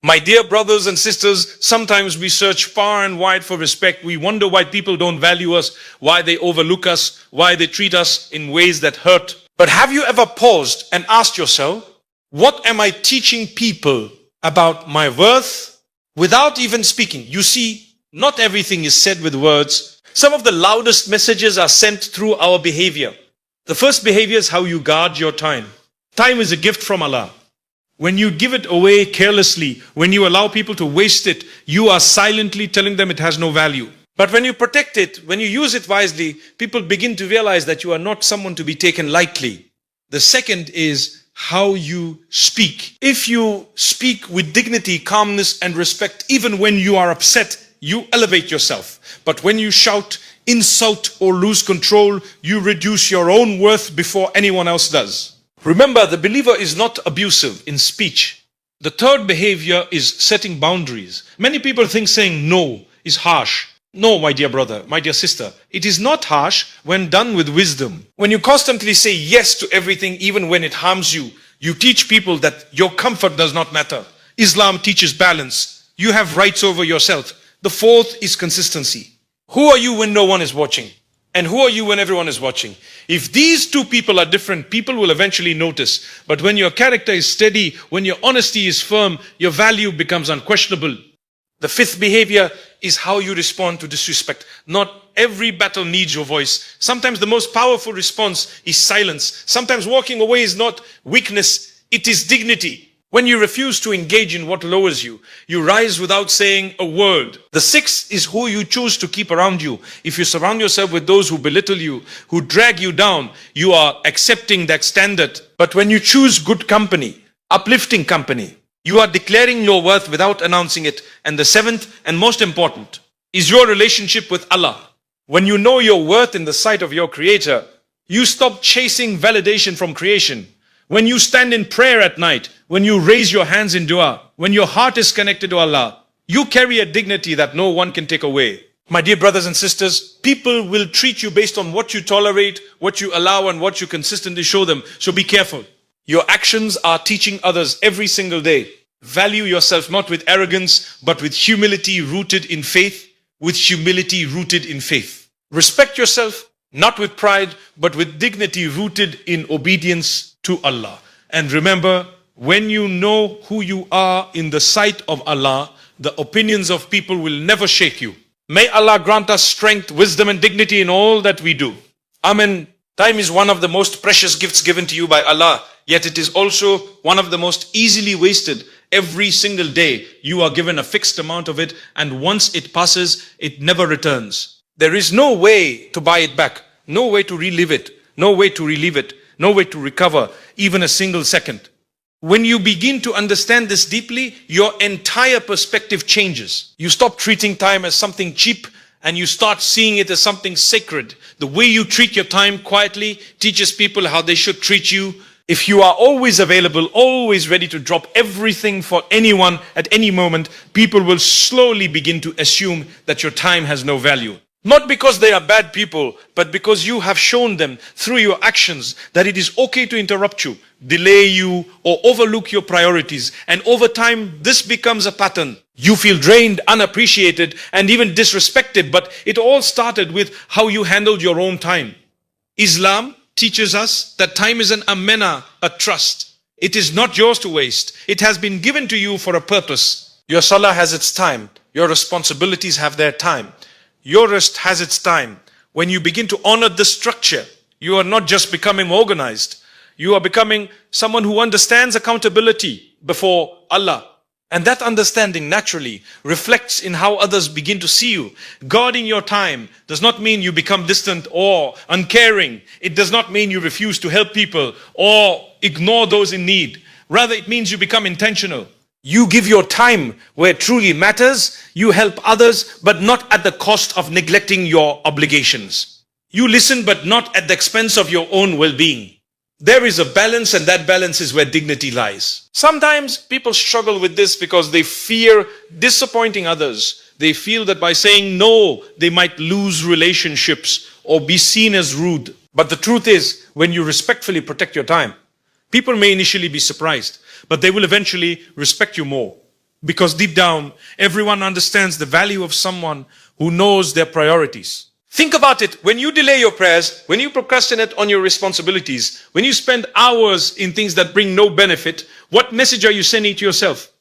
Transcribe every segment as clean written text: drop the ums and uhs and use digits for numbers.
My dear brothers and sisters, sometimes we search far and wide for respect. We wonder why people don't value us, why they overlook us, why they treat us in ways that hurt. But have you ever paused and asked yourself, what am I teaching people about my worth without even speaking? You see, not everything is said with words. Some of the loudest messages are sent through our behavior. The first behavior is how you guard your time. Time is a gift from Allah. When you give it away carelessly, when you allow people to waste it, you are silently telling them it has no value. But when you protect it, when you use it wisely, people begin to realize that you are not someone to be taken lightly. The second is how you speak. If you speak with dignity, calmness and respect, even when you are upset, you elevate yourself. But when you shout, insult or lose control, you reduce your own worth before anyone else does. Remember, the believer is not abusive in speech. The third behavior is setting boundaries. Many people think saying no is harsh. No, my dear brother, my dear sister, it is not harsh when done with wisdom. When you constantly say yes to everything, even when it harms you, you teach people that your comfort does not matter. Islam teaches balance. You have rights over yourself. The fourth is consistency. Who are you when no one is watching? And who are you when everyone is watching? If these two people are different, people will eventually notice. But when your character is steady, when your honesty is firm, your value becomes unquestionable. The fifth behavior is how you respond to disrespect. Not every battle needs your voice. Sometimes the most powerful response is silence. Sometimes walking away is not weakness, it is dignity. When you refuse to engage in what lowers you, you rise without saying a word. The sixth is who you choose to keep around you. If you surround yourself with those who belittle you, who drag you down, you are accepting that standard. But when you choose good company, uplifting company, you are declaring your worth without announcing it. And the seventh and most important is your relationship with Allah. When you know your worth in the sight of your Creator, you stop chasing validation from creation. When you stand in prayer at night, when you raise your hands in dua, when your heart is connected to Allah, you carry a dignity that no one can take away. My dear brothers and sisters, people will treat you based on what you tolerate, what you allow, and what you consistently show them. So be careful. Your actions are teaching others every single day. Value yourself not with arrogance, but with humility rooted in faith, with humility rooted in faith. Respect yourself, not with pride, but with dignity rooted in obedience to Allah. And remember, when you know who you are in the sight of Allah, the opinions of people will never shake you. May Allah grant us strength, wisdom and dignity in all that we do. Amen. Time is one of the most precious gifts given to you by Allah, yet it is also one of the most easily wasted. Every single day you are given a fixed amount of it, and once it passes, it never returns. There is no way to buy it back, no way to relive it, no way to relieve it, no way to recover even a single second. When you begin to understand this deeply, your entire perspective changes. You stop treating time as something cheap and you start seeing it as something sacred. The way you treat your time quietly teaches people how they should treat you. If you are always available, always ready to drop everything for anyone at any moment, people will slowly begin to assume that your time has no value. Not because they are bad people, but because you have shown them through your actions that it is okay to interrupt you, delay you, or overlook your priorities. And over time, this becomes a pattern. You feel drained, unappreciated, and even disrespected, but it all started with how you handled your own time. Islam teaches us that time is an amana, a trust. It is not yours to waste. It has been given to you for a purpose. Your salah has its time. Your responsibilities have their time. Your rest has its time. When you begin to honor this structure, you are not just becoming organized. You are becoming someone who understands accountability before Allah. And that understanding naturally reflects in how others begin to see you. Guarding your time does not mean you become distant or uncaring. It does not mean you refuse to help people or ignore those in need. Rather, it means you become intentional. You give your time where it truly matters. You help others, but not at the cost of neglecting your obligations. You listen, but not at the expense of your own well-being. There is a balance, and that balance is where dignity lies. Sometimes people struggle with this because they fear disappointing others. They feel that by saying no, they might lose relationships or be seen as rude. But the truth is, when you respectfully protect your time, people may initially be surprised, but they will eventually respect you more. Because deep down, everyone understands the value of someone who knows their priorities. Think about it. When you delay your prayers, when you procrastinate on your responsibilities, when you spend hours in things that bring no benefit, what message are you sending to yourself?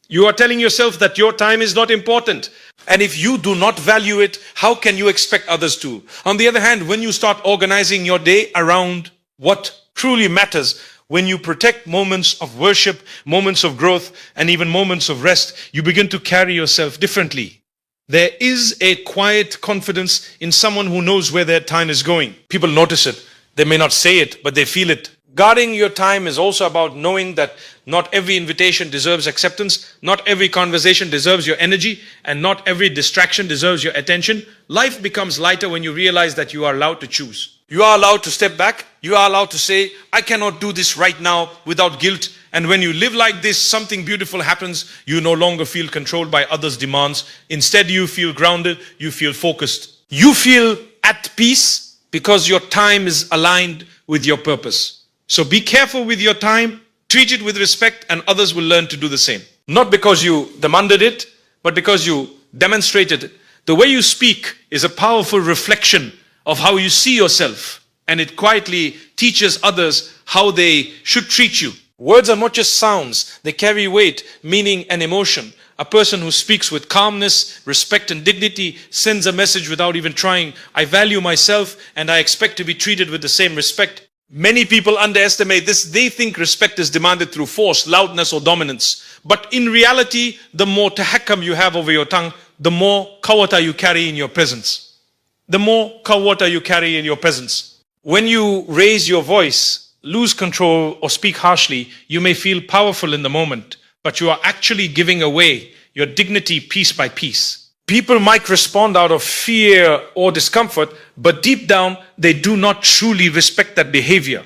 You are telling yourself that your time is not important. And if you do not value it, how can you expect others to? On the other hand, when you start organizing your day around what truly matters, when you protect moments of worship, moments of growth, and even moments of rest, you begin to carry yourself differently. There is a quiet confidence in someone who knows where their time is going. People notice it. They may not say it, but they feel it. Guarding your time is also about knowing that not every invitation deserves acceptance, not every conversation deserves your energy, and not every distraction deserves your attention. Life becomes lighter when you realize that you are allowed to choose. You are allowed to step back. You are allowed to say, I cannot do this right now without guilt. And when you live like this, something beautiful happens. You no longer feel controlled by others' demands. Instead, you feel grounded. You feel focused. You feel at peace because your time is aligned with your purpose. So be careful with your time. Treat it with respect, and others will learn to do the same. Not because you demanded it, but because you demonstrated it. The way you speak is a powerful reflection of how you see yourself, and it quietly teaches others how they should treat you. Words are not just sounds, they carry weight, meaning and emotion. A person who speaks with calmness, respect and dignity sends a message without even trying. I value myself and I expect to be treated with the same respect. Many people underestimate this. They think respect is demanded through force, loudness or dominance. But in reality, the more tahakkam you have over your tongue, the more qawwata you carry in your presence. The more qawwata you carry in your presence. When you raise your voice, lose control or speak harshly, you may feel powerful in the moment, but you are actually giving away your dignity piece by piece. People might respond out of fear or discomfort, but deep down, they do not truly respect that behavior.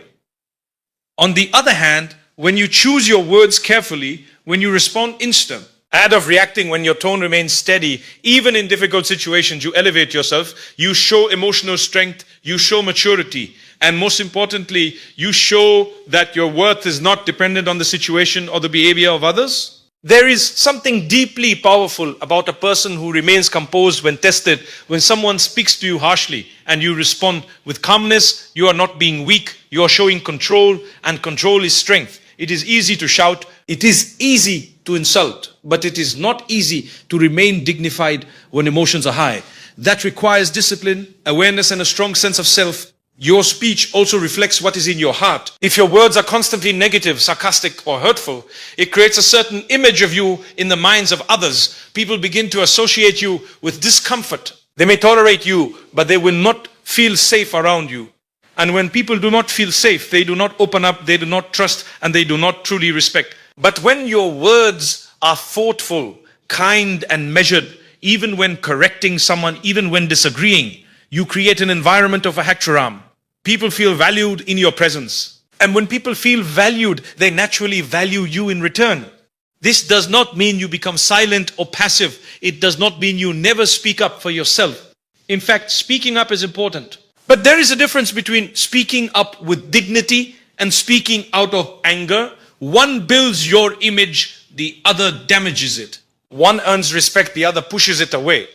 On the other hand, when you choose your words carefully, when you respond instant, instead of reacting when your tone remains steady, even in difficult situations, you elevate yourself, you show emotional strength, you show maturity, and most importantly, you show that your worth is not dependent on the situation or the behavior of others. There is something deeply powerful about a person who remains composed when tested. When someone speaks to you harshly and you respond with calmness, you are not being weak, you are showing control, and control is strength. It is easy to shout, it is easy to insult, but it is not easy to remain dignified when emotions are high. That requires discipline, awareness, and a strong sense of self. Your speech also reflects what is in your heart. If your words are constantly negative, sarcastic, or hurtful, it creates a certain image of you in the minds of others. People begin to associate you with discomfort. They may tolerate you, but they will not feel safe around you. And when people do not feel safe, they do not open up, they do not trust, and they do not truly respect. But when your words are thoughtful, kind, and measured, even when correcting someone, even when disagreeing, you create an environment of a ihtiram. People feel valued in your presence. And when people feel valued, they naturally value you in return. This does not mean you become silent or passive. It does not mean you never speak up for yourself. In fact, speaking up is important. But there is a difference between speaking up with dignity and speaking out of anger. One builds your image, the other damages it. One earns respect, the other pushes it away.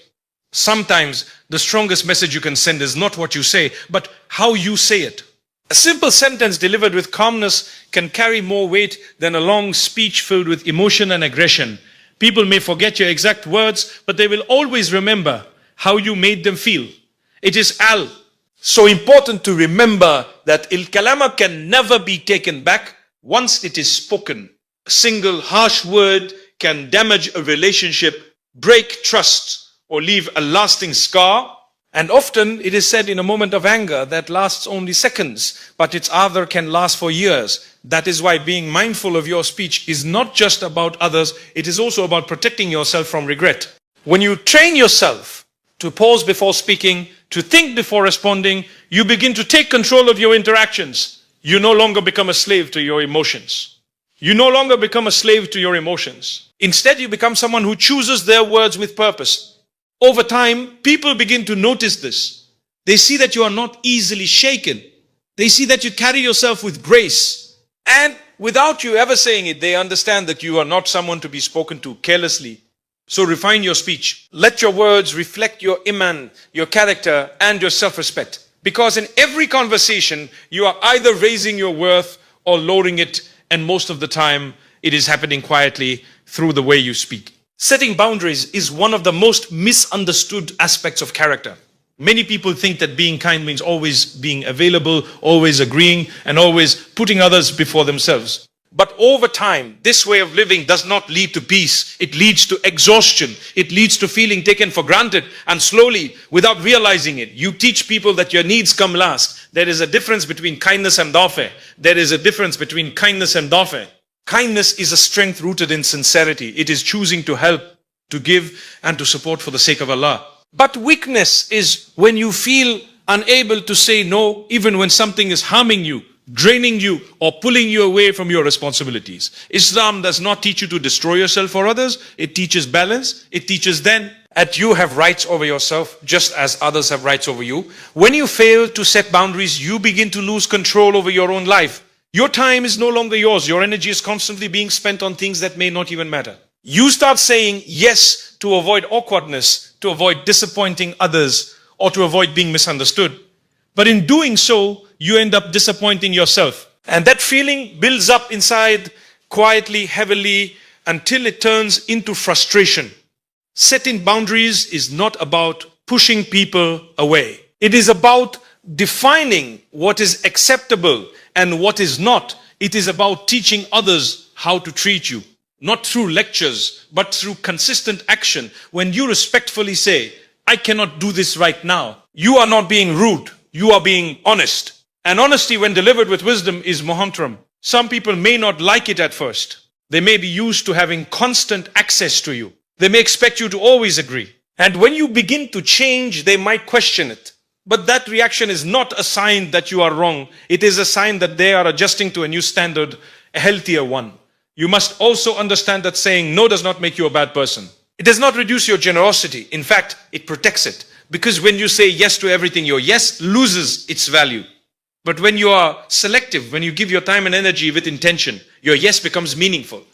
Sometimes the strongest message you can send is not what you say, but how you say it. A simple sentence delivered with calmness can carry more weight than a long speech filled with emotion and aggression. People may forget your exact words, but they will always remember how you made them feel. It is so important to remember that il-kalama can never be taken back once it is spoken. A single harsh word can damage a relationship, break trust, or leave a lasting scar. And often it is said in a moment of anger that lasts only seconds, but its other can last for years. That is why being mindful of your speech is not just about others, it is also about protecting yourself from regret. When you train yourself to pause before speaking, to think before responding, you begin to take control of your interactions. You no longer become a slave to your emotions. You no longer become a slave to your emotions. Instead, you become someone who chooses their words with purpose. Over time, people begin to notice this. They see that you are not easily shaken. They see that you carry yourself with grace. And without you ever saying it, they understand that you are not someone to be spoken to carelessly. So refine your speech. Let your words reflect your iman, your character, and your self-respect. Because in every conversation, you are either raising your worth or lowering it, and most of the time, it is happening quietly through the way you speak. Setting boundaries is one of the most misunderstood aspects of character. Many people think that being kind means always being available, always agreeing, and always putting others before themselves. But over time, this way of living does not lead to peace. It leads to exhaustion. It leads to feeling taken for granted. And slowly, without realizing it, you teach people that your needs come last. There is a difference between kindness and dafe. There is a difference between kindness and dafe. Kindness is a strength rooted in sincerity. It is choosing to help, to give, and to support for the sake of Allah. But weakness is when you feel unable to say no, even when something is harming you, draining you, or pulling you away from your responsibilities. Islam does not teach you to destroy yourself for others. It teaches balance. It teaches then that you have rights over yourself, just as others have rights over you. When you fail to set boundaries, you begin to lose control over your own life. Your time is no longer yours. Your energy is constantly being spent on things that may not even matter. You start saying yes to avoid awkwardness, to avoid disappointing others, or to avoid being misunderstood. But in doing so, you end up disappointing yourself. And that feeling builds up inside quietly, heavily, until it turns into frustration. Setting boundaries is not about pushing people away. It is about defining what is acceptable and what is not. It is about teaching others how to treat you. Not through lectures, but through consistent action. When you respectfully say, I cannot do this right now, you are not being rude. You are being honest. And honesty, when delivered with wisdom, is muhantram. Some people may not like it at first. They may be used to having constant access to you. They may expect you to always agree. And when you begin to change, they might question it. But that reaction is not a sign that you are wrong. It is a sign that they are adjusting to a new standard, a healthier one. You must also understand that saying no does not make you a bad person. It does not reduce your generosity. In fact, it protects it. Because when you say yes to everything, your yes loses its value. But when you are selective, when you give your time and energy with intention, your yes becomes meaningful.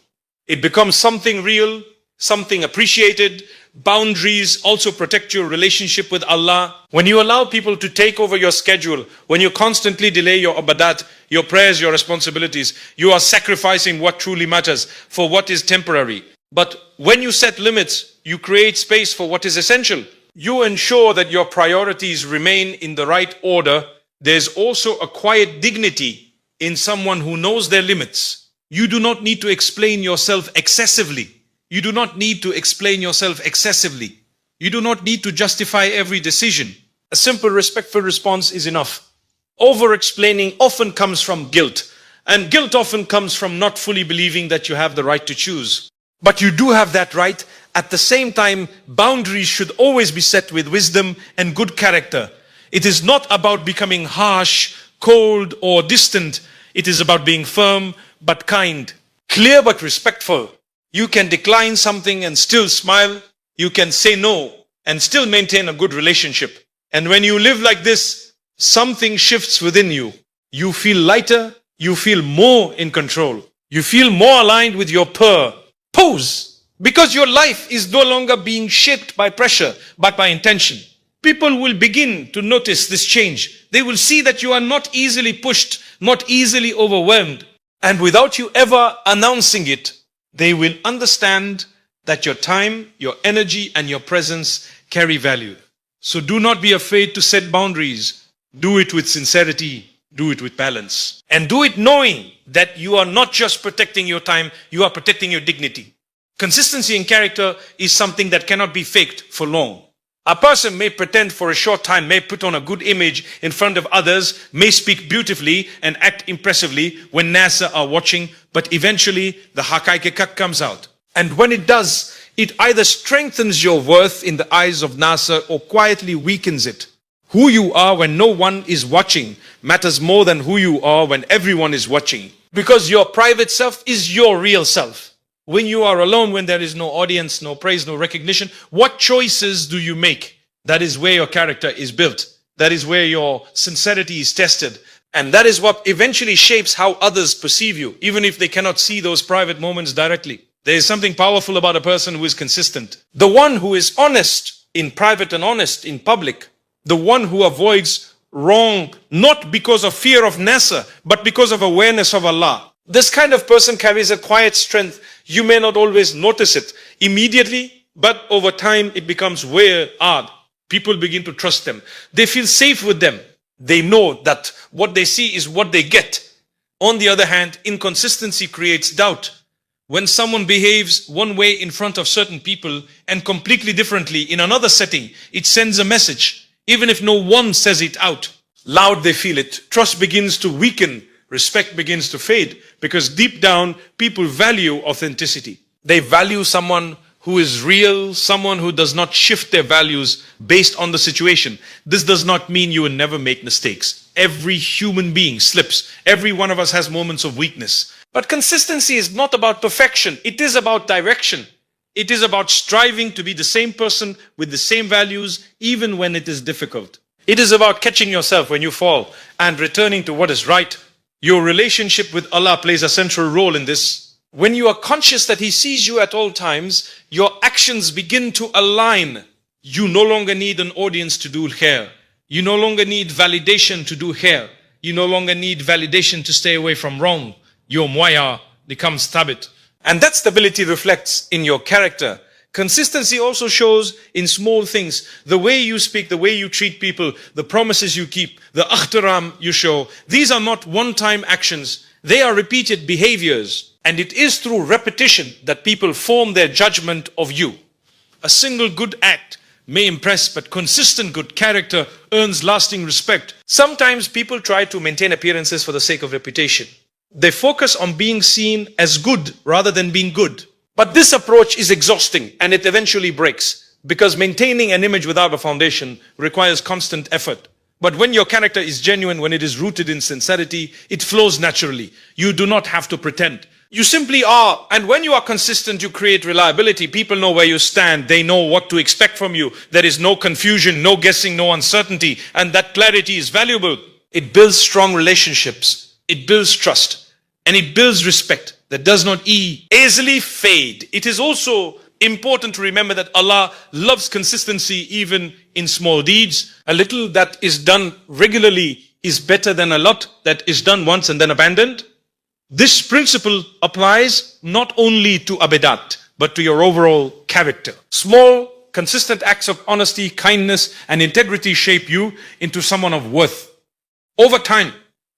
It becomes something real, something appreciated. Boundaries also protect your relationship with Allah. When you allow people to take over your schedule, when you constantly delay your ibadat, your prayers, your responsibilities, you are sacrificing what truly matters for what is temporary. But when you set limits, you create space for what is essential. You ensure that your priorities remain in the right order. There's also a quiet dignity in someone who knows their limits. You do not need to explain yourself excessively. You do not need to explain yourself excessively. You do not need to justify every decision. A simple, respectful response is enough. Over-explaining often comes from guilt. And guilt often comes from not fully believing that you have the right to choose. But you do have that right. At the same time, boundaries should always be set with wisdom and good character. It is not about becoming harsh, cold, or distant. It is about being firm but kind, clear but respectful. You can decline something and still smile. You can say no and still maintain a good relationship. And when you live like this, something shifts within you. You feel lighter. You feel more in control. You feel more aligned with your purpose. Because your life is no longer being shaped by pressure, but by intention. People will begin to notice this change. They will see that you are not easily pushed, not easily overwhelmed. And without you ever announcing it, they will understand that your time, your energy, and your presence carry value. So do not be afraid to set boundaries. Do it with sincerity. Do it with balance. And do it knowing that you are not just protecting your time, you are protecting your dignity. Consistency in character is something that cannot be faked for long. A person may pretend for a short time, may put on a good image in front of others, may speak beautifully and act impressively when NASA are watching, but eventually the haqaiq comes out. And when it does, it either strengthens your worth in the eyes of NASA or quietly weakens it. Who you are when no one is watching matters more than who you are when everyone is watching. Because your private self is your real self. When you are alone, when there is no audience, no praise, no recognition, what choices do you make? That is where your character is built. That is where your sincerity is tested. And that is what eventually shapes how others perceive you, even if they cannot see those private moments directly. There is something powerful about a person who is consistent. The one who is honest in private and honest in public. The one who avoids wrong, not because of fear of Nasa, but because of awareness of Allah. This kind of person carries a quiet strength. You may not always notice it immediately, but over time it becomes weird. People begin to trust them. They feel safe with them. They know that what they see is what they get. On the other hand, inconsistency creates doubt. When someone behaves one way in front of certain people and completely differently in another setting, it sends a message. Even if no one says it out loud, they feel it. Trust begins to weaken. Respect begins to fade, because deep down, people value authenticity. They value someone who is real, someone who does not shift their values based on the situation. This does not mean you will never make mistakes. Every human being slips. Every one of us has moments of weakness. But consistency is not about perfection. It is about direction. It is about striving to be the same person with the same values, even when it is difficult. It is about catching yourself when you fall and returning to what is right. Your relationship with Allah plays a central role in this. When you are conscious that He sees you at all times, your actions begin to align. You no longer need an audience to do khair. You no longer need validation to do khair. You no longer need validation to stay away from wrong. Your muaya becomes thabit. And that stability reflects in your character. Consistency also shows in small things. The way you speak, the way you treat people, the promises you keep, the ahtaram you show. These are not one-time actions. They are repeated behaviors. And it is through repetition that people form their judgment of you. A single good act may impress, but consistent good character earns lasting respect. Sometimes people try to maintain appearances for the sake of reputation. They focus on being seen as good rather than being good. But this approach is exhausting, and it eventually breaks, because maintaining an image without a foundation requires constant effort. But when your character is genuine, when it is rooted in sincerity, it flows naturally. You do not have to pretend. You simply are. And when you are consistent, you create reliability. People know where you stand. They know what to expect from you. There is no confusion, no guessing, no uncertainty. And that clarity is valuable. It builds strong relationships. It builds trust. And it builds respect that does not easily fade. It is also important to remember that Allah loves consistency even in small deeds. A little that is done regularly is better than a lot that is done once and then abandoned. This principle applies not only to abidat, but to your overall character. Small, consistent acts of honesty, kindness, and integrity shape you into someone of worth. Over time,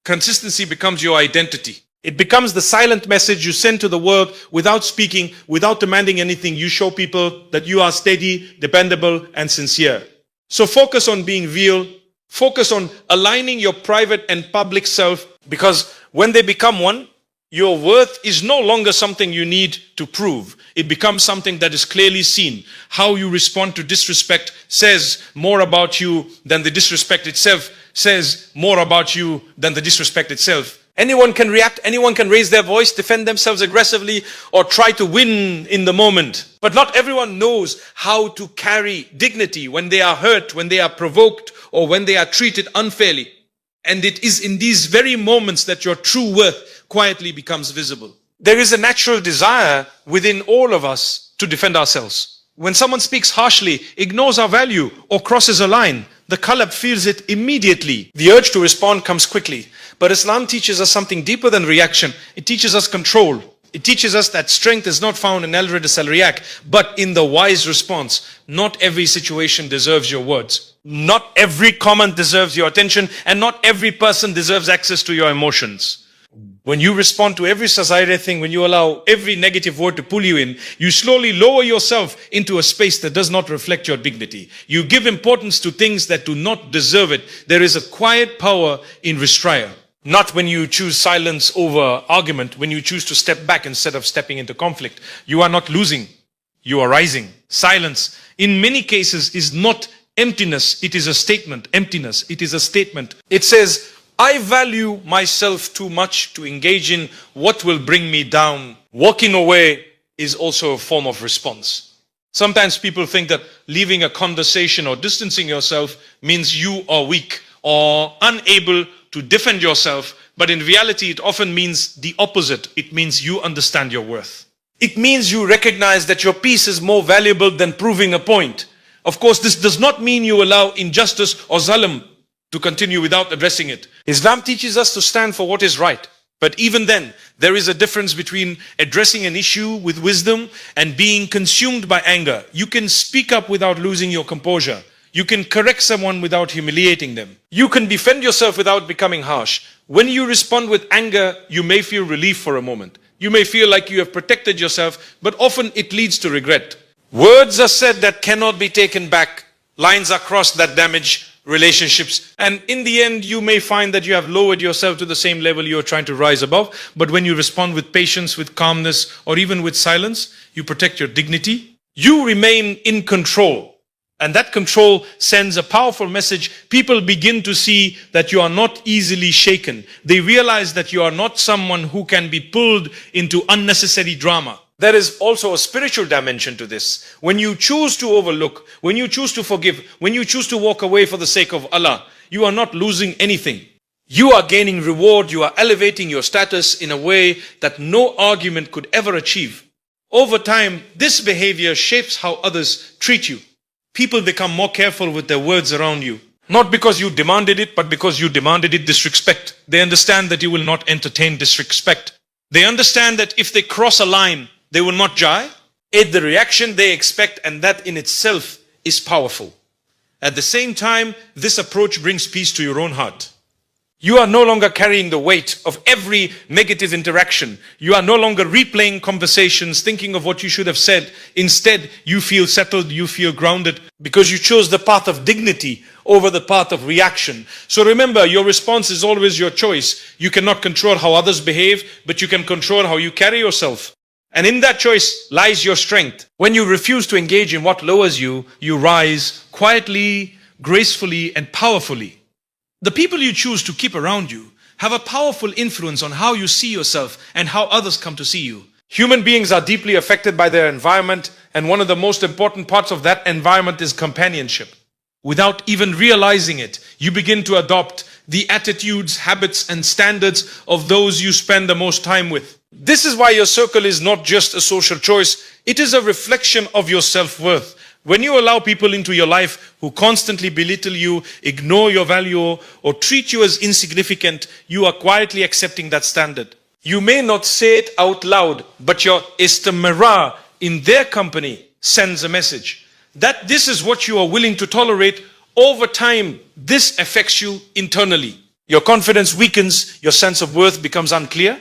consistency becomes your identity. It becomes the silent message you send to the world without speaking, without demanding anything. You show people that you are steady, dependable, and sincere. So focus on being real. Focus on aligning your private and public self, because when they become one, your worth is no longer something you need to prove. It becomes something that is clearly seen. How you respond to disrespect says more about you than the disrespect itself says more about you than the disrespect itself. Anyone can react, anyone can raise their voice, defend themselves aggressively, or try to win in the moment. But not everyone knows how to carry dignity when they are hurt, when they are provoked, or when they are treated unfairly. And it is in these very moments that your true worth quietly becomes visible. There is a natural desire within all of us to defend ourselves. When someone speaks harshly, ignores our value, or crosses a line, the qalb feels it immediately. The urge to respond comes quickly. But Islam teaches us something deeper than reaction. It teaches us control. It teaches us that strength is not found in al-rid al-react, but in the wise response. Not every situation deserves your words. Not every comment deserves your attention, and not every person deserves access to your emotions. When you respond to every society thing, when you allow every negative word to pull you in, you slowly lower yourself into a space that does not reflect your dignity. You give importance to things that do not deserve it. There is a quiet power in restraint. Not when you choose silence over argument, when you choose to step back instead of stepping into conflict. You are not losing, you are rising. Silence, in many cases, is not emptiness, it is a statement. Emptiness, it is a statement. It says, I value myself too much to engage in what will bring me down. Walking away is also a form of response. Sometimes people think that leaving a conversation or distancing yourself means you are weak or unable to defend yourself, but in reality, it often means the opposite. It means you understand your worth. It means you recognize that your peace is more valuable than proving a point. Of course, this does not mean you allow injustice or zalim to continue without addressing it. Islam teaches us to stand for what is right. But even then, there is a difference between addressing an issue with wisdom and being consumed by anger. You can speak up without losing your composure. You can correct someone without humiliating them. You can defend yourself without becoming harsh. When you respond with anger, you may feel relief for a moment. You may feel like you have protected yourself, but often it leads to regret. Words are said that cannot be taken back. Lines are crossed that damage relationships. And in the end, you may find that you have lowered yourself to the same level you are trying to rise above. But when you respond with patience, with calmness, or even with silence, you protect your dignity. You remain in control. And that control sends a powerful message. People begin to see that you are not easily shaken. They realize that you are not someone who can be pulled into unnecessary drama. There is also a spiritual dimension to this. When you choose to overlook, when you choose to forgive, when you choose to walk away for the sake of Allah, you are not losing anything. You are gaining reward. You are elevating your status in a way that no argument could ever achieve. Over time, this behavior shapes how others treat you. People become more careful with their words around you. Not because you demanded it, but because you demanded it disrespect. They understand that you will not entertain disrespect. They understand that if they cross a line, they will not judge. It's the reaction they expect, and that in itself is powerful. At the same time, this approach brings peace to your own heart. You are no longer carrying the weight of every negative interaction. You are no longer replaying conversations, thinking of what you should have said. Instead, you feel settled, you feel grounded, because you chose the path of dignity over the path of reaction. So remember, your response is always your choice. You cannot control how others behave, but you can control how you carry yourself. And in that choice lies your strength. When you refuse to engage in what lowers you, you rise quietly, gracefully, and powerfully. The people you choose to keep around you have a powerful influence on how you see yourself and how others come to see you. Human beings are deeply affected by their environment, and one of the most important parts of that environment is companionship. Without even realizing it, you begin to adopt the attitudes, habits, and standards of those you spend the most time with. This is why your circle is not just a social choice, it is a reflection of your self-worth. When you allow people into your life who constantly belittle you, ignore your value, or treat you as insignificant, you are quietly accepting that standard. You may not say it out loud, but your istimrar in their company sends a message that this is what you are willing to tolerate. Over time, this affects you internally. Your confidence weakens, your sense of worth becomes unclear,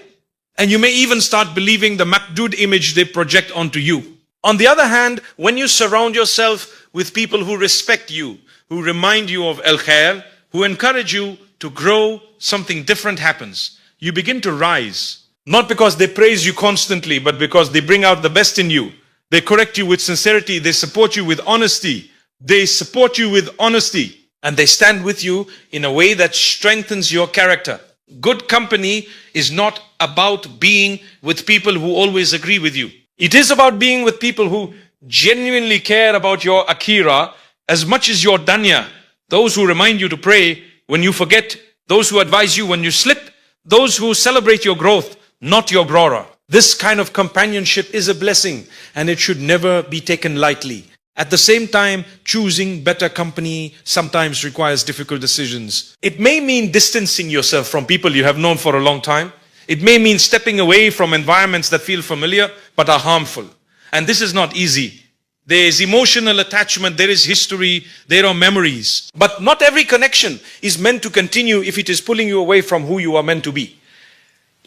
and you may even start believing the Makdud image they project onto you. On the other hand, when you surround yourself with people who respect you, who remind you of al-khair, who encourage you to grow, something different happens. You begin to rise. Not because they praise you constantly, but because they bring out the best in you. They correct you with sincerity. They support you with honesty. They support you with honesty. And they stand with you in a way that strengthens your character. Good company is not about being with people who always agree with you. It is about being with people who genuinely care about your akira as much as your dunya. Those who remind you to pray when you forget, those who advise you when you slip, those who celebrate your growth, not your grora. This kind of companionship is a blessing, and it should never be taken lightly. At the same time, choosing better company sometimes requires difficult decisions. It may mean distancing yourself from people you have known for a long time. It may mean stepping away from environments that feel familiar but are harmful. And this is not easy. There is emotional attachment, there is history, there are memories. But not every connection is meant to continue if it is pulling you away from who you are meant to be.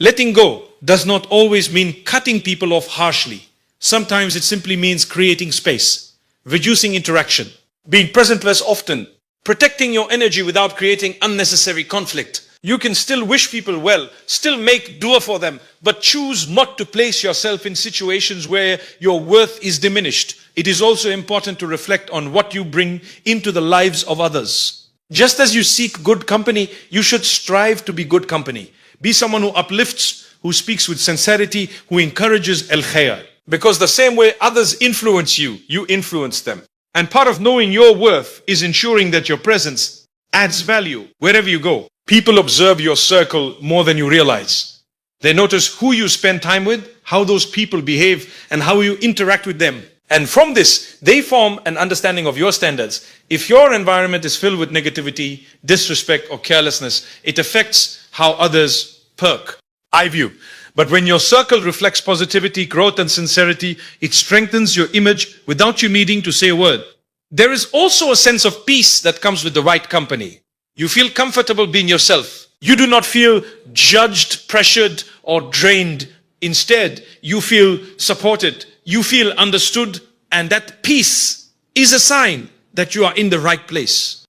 Letting go does not always mean cutting people off harshly. Sometimes it simply means creating space, reducing interaction, being present less often, protecting your energy without creating unnecessary conflict. You can still wish people well, still make dua for them, but choose not to place yourself in situations where your worth is diminished. It is also important to reflect on what you bring into the lives of others. Just as you seek good company, you should strive to be good company. Be someone who uplifts, who speaks with sincerity, who encourages al-khair. Because the same way others influence you, you influence them. And part of knowing your worth is ensuring that your presence adds value wherever you go. People observe your circle more than you realize. They notice who you spend time with, how those people behave, and how you interact with them. And from this, they form an understanding of your standards. If your environment is filled with negativity, disrespect, or carelessness, it affects how others perk. I view. But when your circle reflects positivity, growth, and sincerity, it strengthens your image without you needing to say a word. There is also a sense of peace that comes with the right company. You feel comfortable being yourself. You do not feel judged, pressured, or drained. Instead, you feel supported. You feel understood, and that peace is a sign that you are in the right place.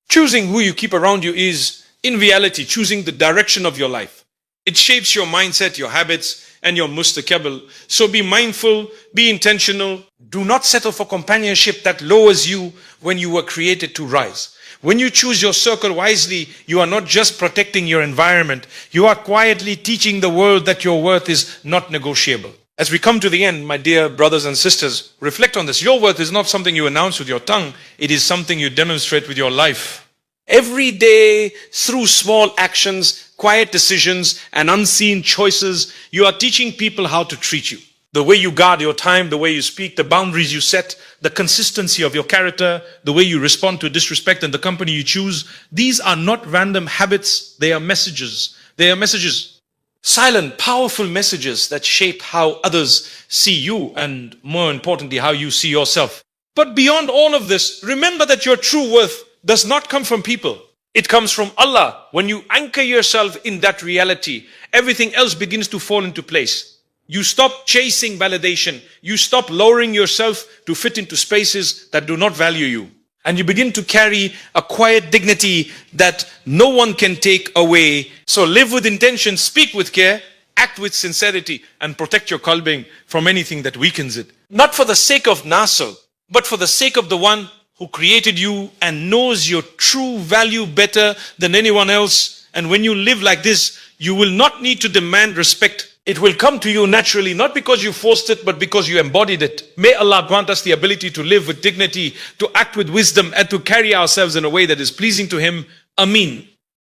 Choosing who you keep around you is, in reality, choosing the direction of your life. It shapes your mindset, your habits, and your mustaqbal. So be mindful, be intentional. Do not settle for companionship that lowers you when you were created to rise. When you choose your circle wisely, you are not just protecting your environment. You are quietly teaching the world that your worth is not negotiable. As we come to the end, my dear brothers and sisters, reflect on this. Your worth is not something you announce with your tongue. It is something you demonstrate with your life. Every day, through small actions, quiet decisions, and unseen choices, you are teaching people how to treat you. The way you guard your time, the way you speak, the boundaries you set, the consistency of your character, the way you respond to disrespect and the company you choose. These are not random habits. They are messages. They are messages. Silent, powerful messages that shape how others see you and, more importantly, how you see yourself. But beyond all of this, remember that your true worth does not come from people. It comes from Allah. When you anchor yourself in that reality, everything else begins to fall into place. You stop chasing validation. You stop lowering yourself to fit into spaces that do not value you. And you begin to carry a quiet dignity that no one can take away. So live with intention, speak with care, act with sincerity, and protect your qalbing from anything that weakens it. Not for the sake of nasl, but for the sake of the one who created you and knows your true value better than anyone else. And when you live like this, you will not need to demand respect. It will come to you naturally, not because you forced it, but because you embodied it. May Allah grant us the ability to live with dignity, to act with wisdom, and to carry ourselves in a way that is pleasing to Him. Ameen.